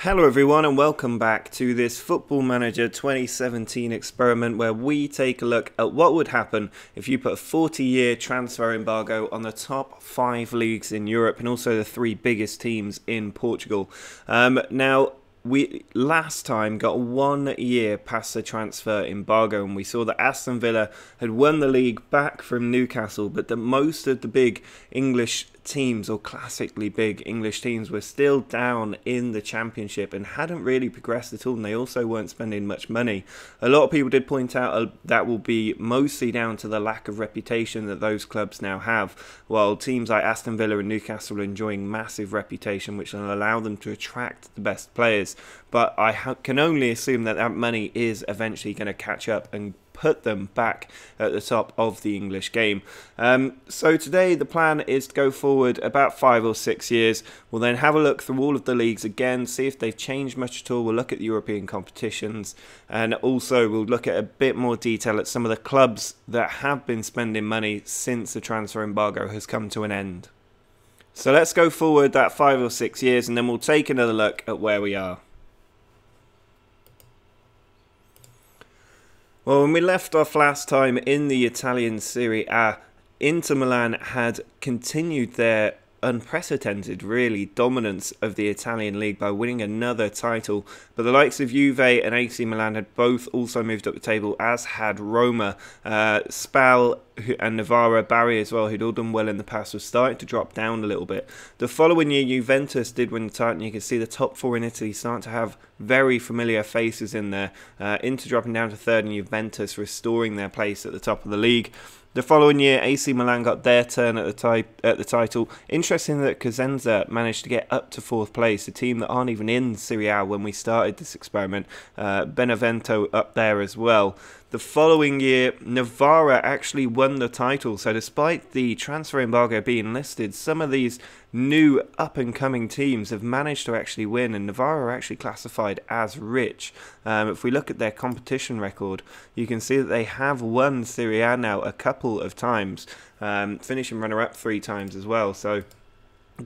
Hello everyone and welcome back to this Football Manager 2017 experiment where we take a look at what would happen if you put a 40-year transfer embargo on the top 5 leagues in Europe and also the 3 biggest teams in Portugal. Now, we last time got 1 year past the transfer embargo and we saw that Aston Villa had won the league back from Newcastle, but that most of the big English teams, or classically big English teams, were still down in the Championship and hadn't really progressed at all, and they also weren't spending much money. A lot of people did point out that will be mostly down to the lack of reputation that those clubs now have, while teams like Aston Villa and Newcastle are enjoying massive reputation which will allow them to attract the best players. But I can only assume that that money is eventually going to catch up and put them back at the top of the English game. So today the plan is to go forward about 5 or 6 years. We'll then have a look through all of the leagues again, see if they've changed much at all. We'll look at the European competitions, and also we'll look at a bit more detail at some of the clubs that have been spending money since the transfer embargo has come to an end. So let's go forward that 5 or 6 years and then we'll take another look at where we are. Well, when we left off last time in the Italian Serie A, Inter Milan had continued their unprecedented, really, dominance of the Italian league by winning another title. But the likes of Juve and AC Milan had both also moved up the table, as had Roma. Spal and Novara, Bari as well, who'd all done well in the past, was starting to drop down a little bit. The following year, Juventus did win the title, and you can see the top 4 in Italy starting to have very familiar faces in there. Inter dropping down to 3rd and Juventus restoring their place at the top of the league. The following year, AC Milan got their turn at the title. Interesting that Cosenza managed to get up to 4th place, a team that aren't even in Serie A when we started this experiment. Benevento up there as well. The following year, Novara actually won the title. So despite the transfer embargo being listed, some of these new up-and-coming teams have managed to actually win, and Novara are actually classified as rich. If we look at their competition record, you can see that they have won Serie A now a couple of times, finishing runner-up 3 times as well. So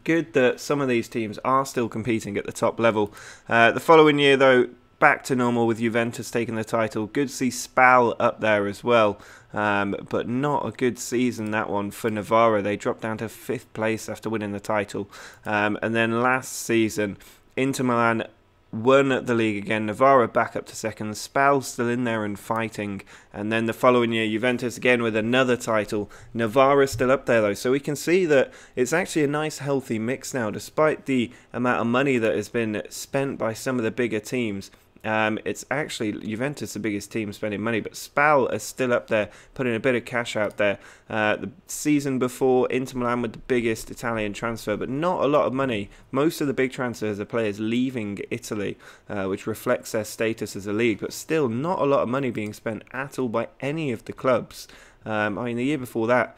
good that some of these teams are still competing at the top level. The following year, though, back to normal with Juventus taking the title. Good to see Spal up there as well, but not a good season, that one, for Novara. They dropped down to 5th place after winning the title. And then last season, Inter Milan won the league again. Novara back up to 2nd. Spal still in there and fighting. And then the following year, Juventus again with another title. Novara still up there though. So we can see that it's actually a nice healthy mix now, despite the amount of money that has been spent by some of the bigger teams. It's actually Juventus the biggest team spending money, but Spal is still up there, putting a bit of cash out there. The season before, Inter Milan with the biggest Italian transfer, but not a lot of money. Most of the big transfers are players leaving Italy, which reflects their status as a league, but still not a lot of money being spent at all by any of the clubs. I mean, the year before that,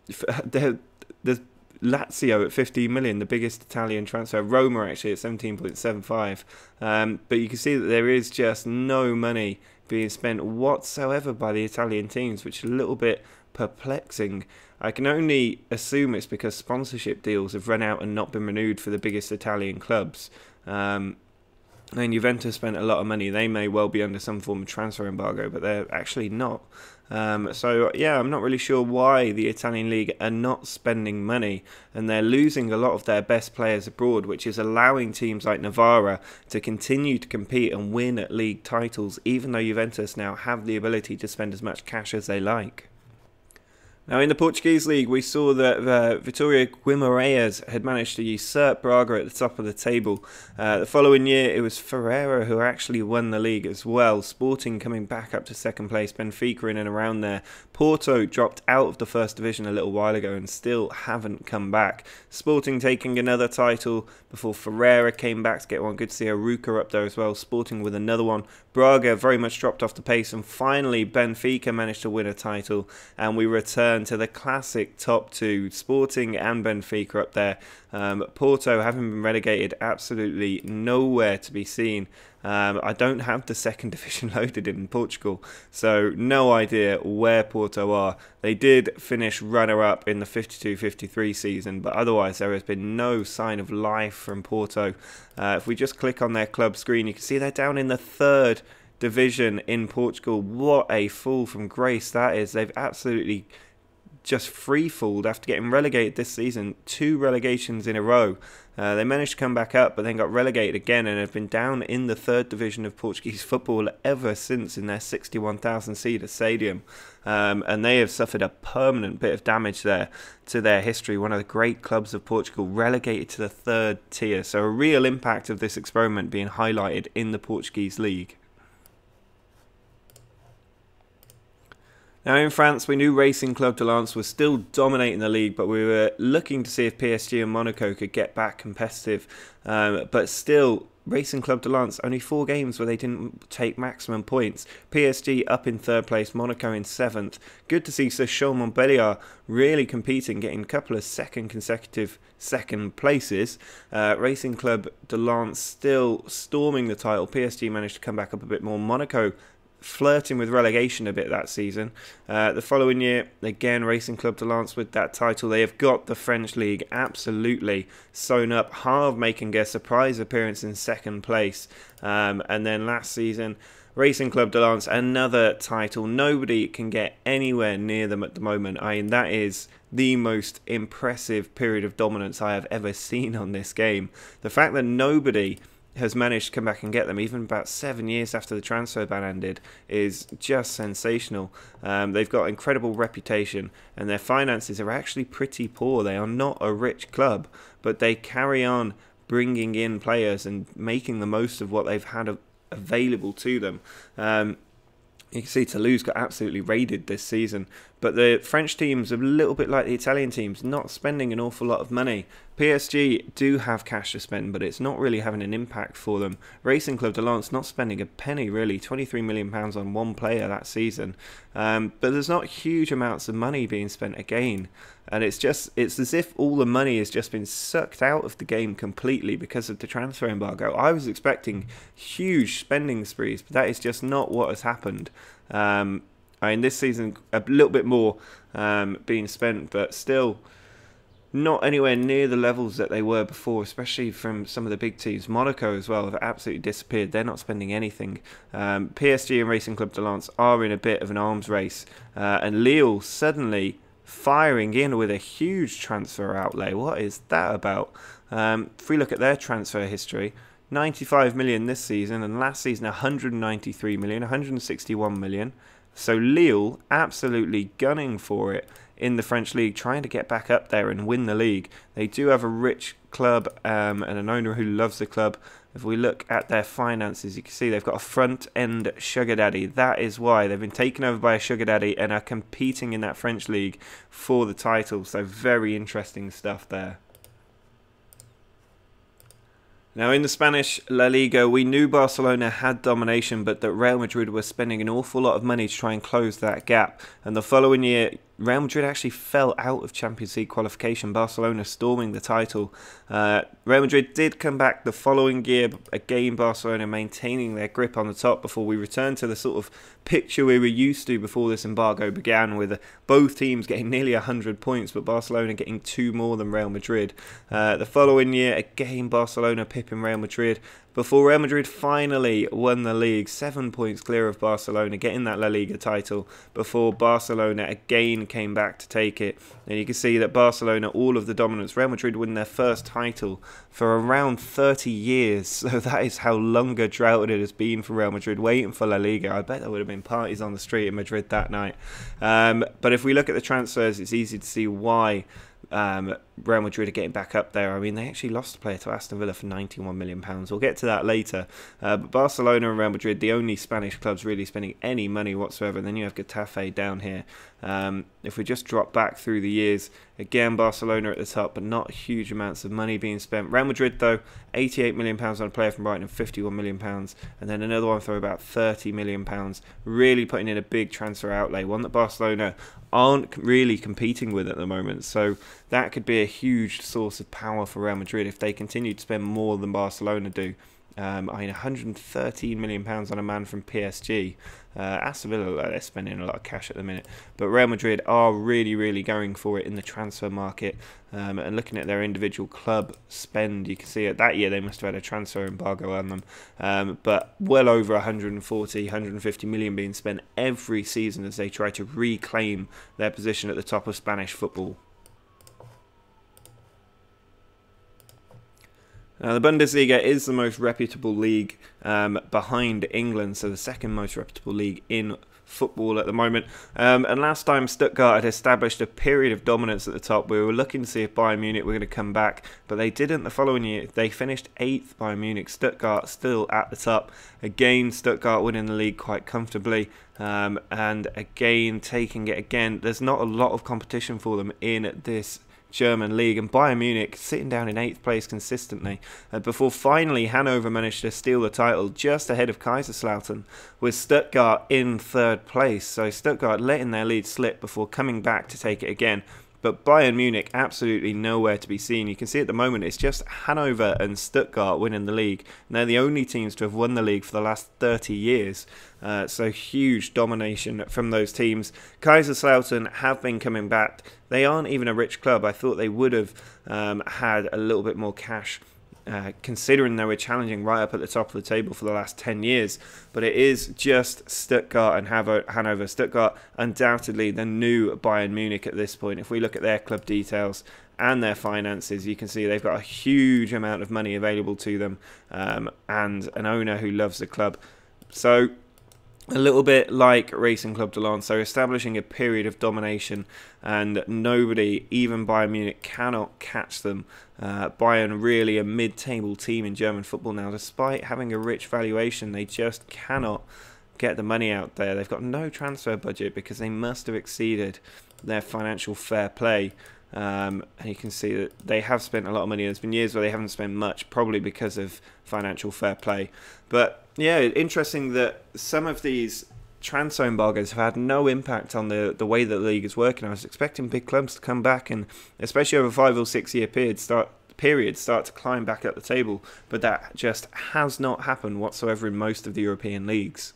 the Lazio at 15 million, the biggest Italian transfer. Roma actually at 17.75. But you can see that there is just no money being spent whatsoever by the Italian teams, which is a little bit perplexing. I can only assume it's because sponsorship deals have run out and not been renewed for the biggest Italian clubs. And Juventus spent a lot of money. They may well be under some form of transfer embargo, but they're actually not. So yeah, I'm not really sure why the Italian league are not spending money, and they're losing a lot of their best players abroad, which is allowing teams like Novara to continue to compete and win at league titles, even though Juventus now have the ability to spend as much cash as they like. Now, in the Portuguese league, we saw that Vitória Guimarães had managed to usurp Braga at the top of the table. The following year, it was Ferreira who actually won the league as well. Sporting coming back up to 2nd place, Benfica in and around there. Porto dropped out of the 1st division a little while ago and still haven't come back. Sporting taking another title before Ferreira came back to get one. Good to see Arouca up there as well. Sporting with another one. Braga very much dropped off the pace, and finally Benfica managed to win a title, and we return return to the classic top two, Sporting and Benfica up there. Porto, having been relegated, absolutely nowhere to be seen. I don't have the second division loaded in Portugal, so no idea where Porto are. They did finish runner-up in the 52-53 season, but otherwise there has been no sign of life from Porto. If we just click on their club screen, you can see they're down in the third division in Portugal. What a fall from grace that is. They've absolutely just free-falled after getting relegated this season. 2 relegations in a row. They managed to come back up, but then got relegated again and have been down in the third division of Portuguese football ever since in their 61,000-seater stadium. And they have suffered a permanent bit of damage there to their history. One of the great clubs of Portugal relegated to the third tier. So a real impact of this experiment being highlighted in the Portuguese league. Now in France, we knew Racing Club de Lens was still dominating the league, but we were looking to see if PSG and Monaco could get back competitive. But still, Racing Club de Lens, only 4 games where they didn't take maximum points. PSG up in 3rd place, Monaco in 7th. Good to see Sochaux Montbéliard really competing, getting a couple of consecutive second places. Racing Club de Lens still storming the title. PSG managed to come back up a bit more. Monaco flirting with relegation a bit that season. The following year, again, Racing Club de Lens with that title. They have got the French League absolutely sewn up. Havre making a surprise appearance in 2nd place. And then last season, Racing Club de Lens, another title. Nobody can get anywhere near them at the moment. I mean, that is the most impressive period of dominance I have ever seen on this game. The fact that nobody has managed to come back and get them, even about 7 years after the transfer ban ended, is just sensational. They've got incredible reputation, and their finances are actually pretty poor. They are not a rich club, but they carry on bringing in players and making the most of what they've had available to them. You can see Toulouse got absolutely raided this season, but the French teams are a little bit like the Italian teams, not spending an awful lot of money. PSG do have cash to spend, but it's not really having an impact for them. Racing Club de Lens not spending a penny really, £23 million on one player that season. But there's not huge amounts of money being spent again. And it's as if all the money has just been sucked out of the game completely because of the transfer embargo. I was expecting huge spending sprees, but that is just not what has happened. I mean, this season a little bit more being spent, but still not anywhere near the levels that they were before, especially from some of the big teams. Monaco as well have absolutely disappeared. They're not spending anything. PSG and Racing Club de Lens are in a bit of an arms race, and Lille suddenly firing in with a huge transfer outlay. What is that about? If we look at their transfer history, 95 million this season, and last season 193 million, 161 million. So Lille absolutely gunning for it in the French League, trying to get back up there and win the league. They do have a rich club and an owner who loves the club. If we look at their finances, you can see they've got a front-end sugar daddy. That is why they've been taken over by a sugar daddy and are competing in that French League for the title. So very interesting stuff there. Now in the Spanish La Liga, we knew Barcelona had domination, but that Real Madrid was spending an awful lot of money to try and close that gap. And the following year, Real Madrid actually fell out of Champions League qualification, Barcelona storming the title. Real Madrid did come back the following year, again Barcelona maintaining their grip on the top before we returned to the sort of picture we were used to before this embargo began, with both teams getting nearly 100 points, but Barcelona getting 2 more than Real Madrid. The following year, again Barcelona pipping Real Madrid, before Real Madrid finally won the league, 7 points clear of Barcelona, getting that La Liga title, before Barcelona again came back to take it. And you can see that Barcelona, all of the dominance. Real Madrid win their first title for around 30 years, so that is how long a drought it has been for Real Madrid, waiting for La Liga. I bet there would have been parties on the street in Madrid that night. But if we look at the transfers, it's easy to see why Real Madrid are getting back up there. I mean, they actually lost a player to Aston Villa for £91 million. We'll get to that later. But Barcelona and Real Madrid, the only Spanish clubs really spending any money whatsoever. And then you have Getafe down here. If we just drop back through the years, Again, Barcelona at the top, but not huge amounts of money being spent. Real Madrid, though, £88 million on a player from Brighton and £51 million. And then another one for about £30 million. Really putting in a big transfer outlay, one that Barcelona aren't really competing with at the moment. So that could be a huge source of power for Real Madrid if they continue to spend more than Barcelona do. I mean, £113 million on a man from PSG. Aston Villa, they're spending a lot of cash at the minute. But Real Madrid are really going for it in the transfer market. And looking at their individual club spend, you can see it that year they must have had a transfer embargo on them. But well over 150 million being spent every season as they try to reclaim their position at the top of Spanish football. Now, the Bundesliga is the most reputable league behind England, so the second most reputable league in football at the moment. And last time Stuttgart had established a period of dominance at the top, we were looking to see if Bayern Munich were going to come back, but they didn't the following year. They finished 8th, Bayern Munich. Stuttgart still at the top. Again, Stuttgart winning the league quite comfortably. And again, taking it again. There's not a lot of competition for them in this German league, and Bayern Munich sitting down in 8th place consistently before finally Hanover managed to steal the title just ahead of Kaiserslautern, with Stuttgart in 3rd place. So Stuttgart letting their lead slip before coming back to take it again. But Bayern Munich absolutely nowhere to be seen. You can see at the moment it's just Hanover and Stuttgart winning the league. And they're the only teams to have won the league for the last 30 years. So huge domination from those teams. Kaiserslautern have been coming back. They aren't even a rich club. I thought they would have had a little bit more cash, considering they were challenging right up at the top of the table for the last 10 years. But it is just Stuttgart and Hanover. Stuttgart undoubtedly the new Bayern Munich at this point. If we look at their club details and their finances, you can see they've got a huge amount of money available to them, and an owner who loves the club. So a little bit like Racing Club de Lens, so establishing a period of domination, and nobody, even Bayern Munich, cannot catch them. Bayern really a mid-table team in German football now. Despite having a rich valuation, they just cannot get the money out there. They've got no transfer budget because they must have exceeded their financial fair play. And you can see that they have spent a lot of money. There's been years where they haven't spent much, probably because of financial fair play. But yeah, interesting that some of these transfer embargoes have had no impact on the way that the league is working. I was expecting big clubs to come back and, especially over 5 or 6 year periods, start to climb back up the table. But that just has not happened whatsoever in most of the European leagues.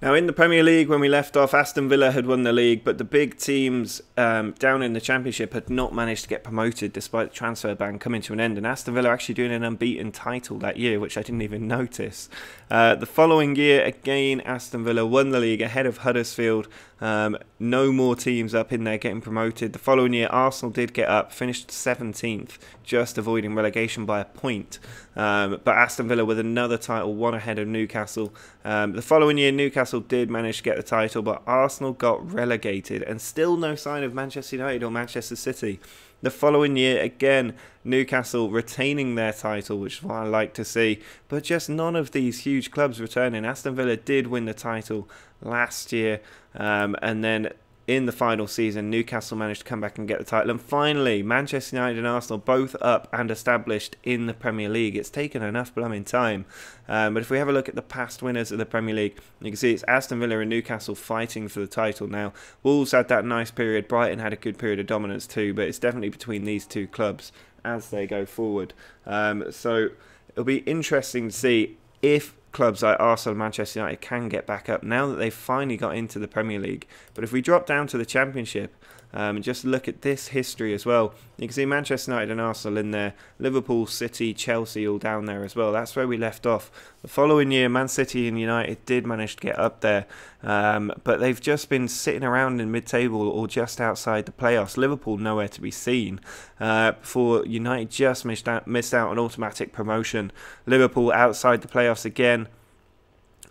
Now, in the Premier League, when we left off, Aston Villa had won the league, but the big teams down in the Championship had not managed to get promoted despite the transfer ban coming to an end. And Aston Villa actually doing an unbeaten title that year, which I didn't even notice. The following year, again, Aston Villa won the league ahead of Huddersfield. No more teams up in there getting promoted. The following year, Arsenal did get up, finished 17th, just avoiding relegation by a point. But Aston Villa with another title, one ahead of Newcastle. The following year, Newcastle did manage to get the title, but Arsenal got relegated, and still no sign of Manchester United or Manchester City. The following year, again, Newcastle retaining their title, which is what I like to see, but just none of these huge clubs returning. Aston Villa did win the title last year, and then in the final season, Newcastle managed to come back and get the title. And finally, Manchester United and Arsenal both up and established in the Premier League. It's taken enough blooming time. But if we have a look at the past winners of the Premier League, you can see it's Aston Villa and Newcastle fighting for the title now. Wolves had that nice period. Brighton had a good period of dominance too. But it's definitely between these two clubs as they go forward. So it'll be interesting to see if clubs like Arsenal and Manchester United can get back up now that they've finally got into the Premier League. But if we drop down to the Championship and just look at this history as well, you can see Manchester United and Arsenal in there, Liverpool, City, Chelsea all down there as well. That's where we left off. The following year, Man City and United did manage to get up there, but they've just been sitting around in mid-table or just outside the playoffs. Liverpool nowhere to be seen, before United just missed out on automatic promotion. Liverpool outside the playoffs again.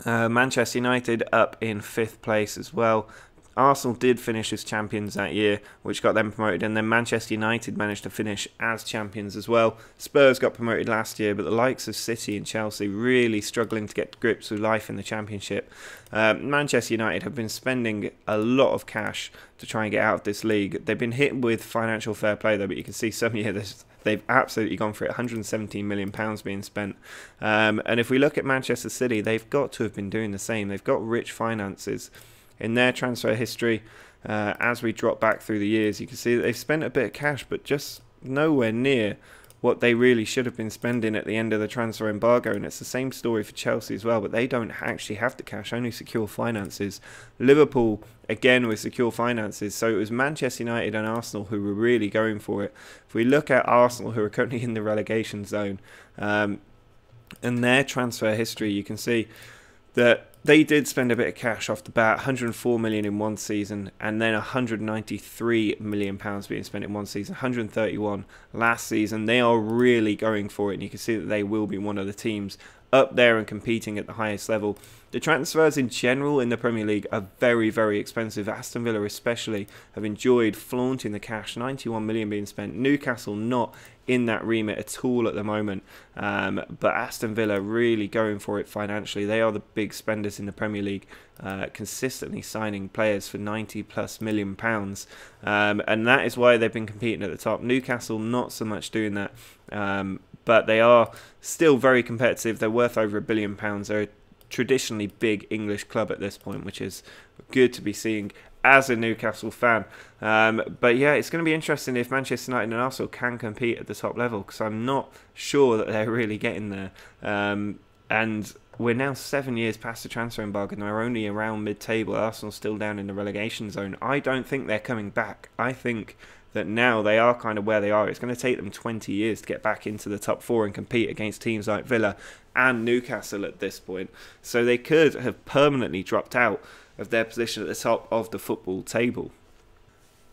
Manchester United up in 5th place as well. Arsenal did finish as champions that year, which got them promoted, and then Manchester United managed to finish as champions as well. Spurs got promoted last year, but the likes of City and Chelsea really struggling to get to grips with life in the Championship. Manchester United have been spending a lot of cash to try and get out of this league. They've been hit with financial fair play though, but you can see some years they've absolutely gone for it. £117 million being spent. And if we look at Manchester City, they've got to have been doing the same. They've got rich finances in their transfer history. As we drop back through the years, you can see that they've spent a bit of cash, but just nowhere near what they really should have been spending at the end of the transfer embargo. And it's the same story for Chelsea as well, but they don't actually have the cash, only secure finances. Liverpool, again, with secure finances. So it was Manchester United and Arsenal who were really going for it. If we look at Arsenal, who are currently in the relegation zone, and their transfer history, you can see that they did spend a bit of cash off the bat, £104 million in one season, and then £193 million being spent in one season, 131 last season. They are really going for it, and you can see that they will be one of the teams up there and competing at the highest level. The transfers in general in the Premier League are very, very expensive. Aston Villa especially have enjoyed flaunting the cash, 91 million being spent. Newcastle not in that remit at all at the moment, but Aston Villa really going for it financially. They are the big spenders in the Premier League, consistently signing players for £90+ million, and that is why they've been competing at the top. Newcastle not so much doing that, but they are still very competitive. They're worth over £1 billion. They're a traditionally big English club at this point, which is good to be seeing as a Newcastle fan. But yeah, it's going to be interesting if Manchester United and Arsenal can compete at the top level, because I'm not sure that they're really getting there. And we're now 7 years past the transfer embargo and they're only around mid-table. Arsenal's still down in the relegation zone. I don't think they're coming back. I think that now they are kind of where they are. It's going to take them 20 years to get back into the top four and compete against teams like Villa and Newcastle at this point. So they could have permanently dropped out of their position at the top of the football table.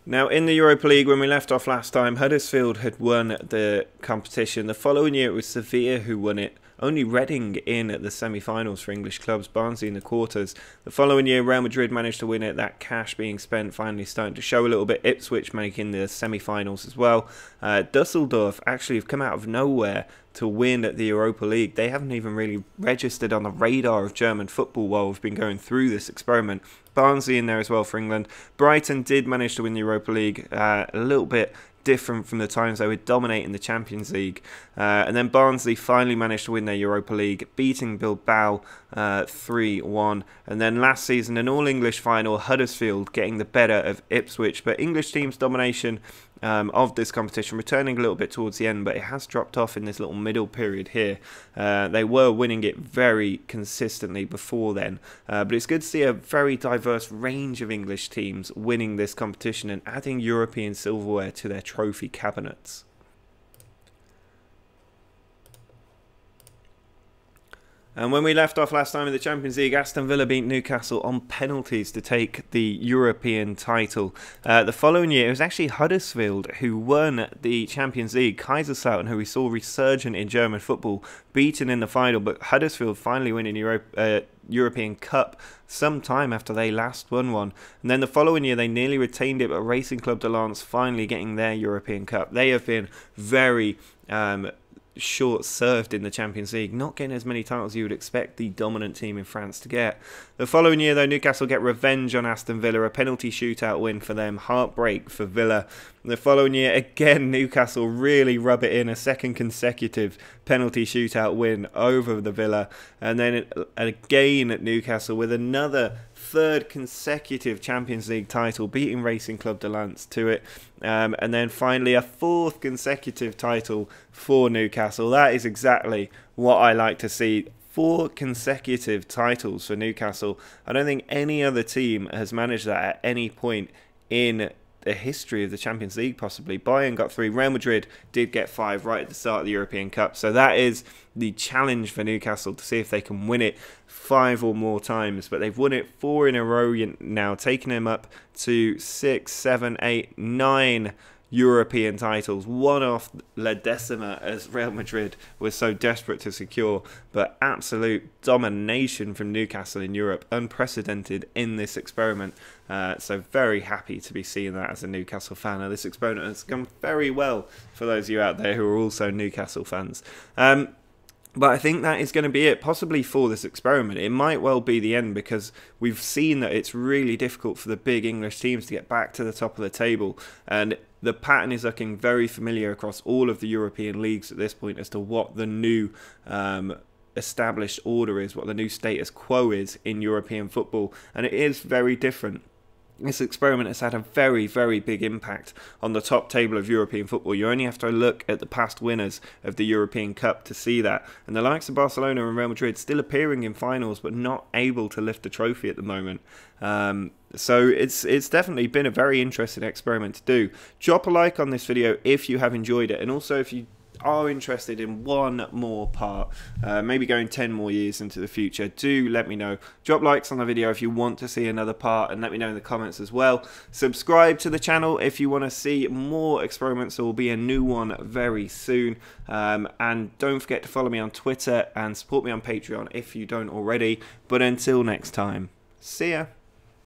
Now, in the Europa League, when we left off last time, Huddersfield had won the competition. The following year, it was Sevilla who won it. Only Reading in at the semi-finals for English clubs, Barnsley in the quarters. The following year, Real Madrid managed to win it, that cash being spent finally starting to show a little bit. Ipswich making the semi-finals as well. Dusseldorf actually have come out of nowhere to win the Europa League. They haven't even really registered on the radar of German football while we've been going through this experiment. Barnsley in there as well for England. Brighton did manage to win the Europa League, a little bit different from the times they were dominating the Champions League. And then Barnsley finally managed to win their Europa League, beating Bilbao 3-1. And then last season, an all-English final, Huddersfield getting the better of Ipswich. But English teams' domination of this competition returning a little bit towards the end, but it has dropped off in this little middle period here. They were winning it very consistently before then, but it's good to see a very diverse range of English teams winning this competition and adding European silverware to their trophy cabinets. And when we left off last time in the Champions League, Aston Villa beat Newcastle on penalties to take the European title. The following year, it was actually Huddersfield who won the Champions League. Kaiserslautern, who we saw resurgent in German football, beaten in the final, but Huddersfield finally winning European Cup some time after they last won one. And then the following year, they nearly retained it, but Racing Club de Lens finally getting their European Cup. They have been very short-served in the Champions League, not getting as many titles you would expect the dominant team in France to get. The following year, though, Newcastle get revenge on Aston Villa, a penalty shootout win for them, heartbreak for Villa. The following year, again, Newcastle really rub it in, a second consecutive penalty shootout win over the Villa, and then again at Newcastle with another third consecutive Champions League title, beating Racing Club de Lens to it, and then finally a fourth consecutive title for Newcastle. That is exactly what I like to see. 4 consecutive titles for Newcastle. I don't think any other team has managed that at any point in the history of the Champions League, possibly. Bayern got 3. Real Madrid did get 5 right at the start of the European Cup. So that is the challenge for Newcastle, to see if they can win it 5 or more times. But they've won it 4 in a row now, taking them up to 6, 7, 8, 9 European titles, one off La Decima, as Real Madrid was so desperate to secure, but absolute domination from Newcastle in Europe, unprecedented in this experiment. So very happy to be seeing that as a Newcastle fan. Now, this experiment has gone very well for those of you out there who are also Newcastle fans. But I think that is going to be it, possibly for this experiment. It might well be the end, because we've seen that it's really difficult for the big English teams to get back to the top of the table. And the pattern is looking very familiar across all of the European leagues at this point as to what the new established order is, what the new status quo is in European football. And it is very different. This experiment has had a very, very big impact on the top table of European football. You only have to look at the past winners of the European Cup to see that. And the likes of Barcelona and Real Madrid still appearing in finals, but not able to lift a trophy at the moment. So it's definitely been a very interesting experiment to do. Drop a like on this video if you have enjoyed it. And also, if you are interested in one more part, maybe going 10 more years into the future, do let me know. Drop likes on the video if you want to see another part, and let me know in the comments as well. Subscribe to the channel if you want to see more experiments. There will be a new one very soon. And don't forget to follow me on Twitter and support me on Patreon if you don't already. But until next time, see ya.